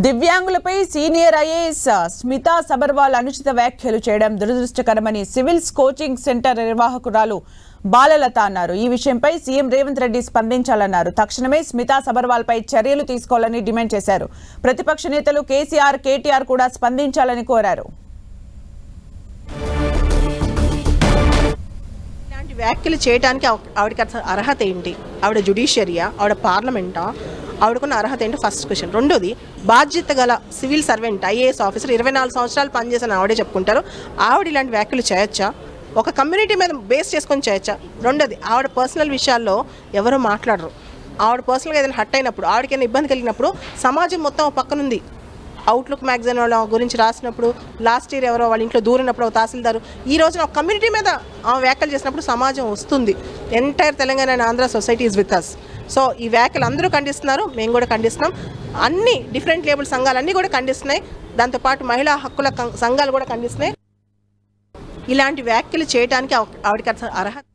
దివ్యాంగులపై senior IAS Smita Sabharwal అనుచిత వ్యాఖ్యలు చేయడం దురదృష్టకరమని సివిల్స్ కోచింగ్ సెంటర్ నిర్వాహకురాలు బాలలత అన్నారు. ఈ విషయంపై సీఎం రేవంత్ రెడ్డి స్పందించాలన్నారు. తక్షణమే స్మితా సబర్వాల్ పై చర్యలు తీసుకోవాలని డిమాండ్ చేశారు. ప్రతిపక్ష నేతలు కేసీఆర్, కేటీఆర్ కూడా స్పందించాలని కోరారు. వ్యాఖ్యలు చేయడానికి ఆవిడకి అర్హత ఏంటి? ఆవిడ జ్యుడిషియరీయా? ఆవిడ పార్లమెంటా? ఆవిడకున్న అర్హత ఏంటి? First question. రెండోది, బాధ్యత గల సివిల్ సర్వెంట్, ఐఏఎస్ ఆఫీసర్, 24 సంవత్సరాలు పనిచేసిన ఆవిడే చెప్పుకుంటారు. ఆవిడ ఇలాంటి వ్యాఖ్యలు చేయొచ్చా? ఒక కమ్యూనిటీ మీద బేస్ చేసుకొని చేయొచ్చా? రెండోది, ఆవిడ పర్సనల్ విషయాల్లో ఎవరు మాట్లాడరు. ఆవిడ పర్సనల్గా ఏదైనా హట్ అయినప్పుడు, ఆవిడకైనా ఇబ్బంది కలిగినప్పుడు సమాజం మొత్తం పక్కనుంది. అవుట్లుక్ మ్యాగజైన్ వాళ్ళ గురించి రాసినప్పుడు, లాస్ట్ ఇయర్ ఎవరో వాళ్ళ ఇంట్లో దూరినప్పుడు తహసీల్దారు, ఈ రోజున ఒక కమ్యూనిటీ మీద వ్యాఖ్యలు చేసినప్పుడు సమాజం వస్తుంది. Entire Telangana and Andhra society is with us. So ఈ వ్యాఖ్యలు అందరూ ఖండిస్తున్నారు, మేము కూడా ఖండిస్తున్నాం. అన్ని డిఫరెంట్ లేబుల్ సంఘాలన్నీ కూడా ఖండిస్తున్నాయి. దాంతోపాటు మహిళా హక్కుల సంఘాలు కూడా ఖండిస్తున్నాయి. ఇలాంటి వ్యాఖ్యలు చేయడానికి ఆవిడకి అర్హత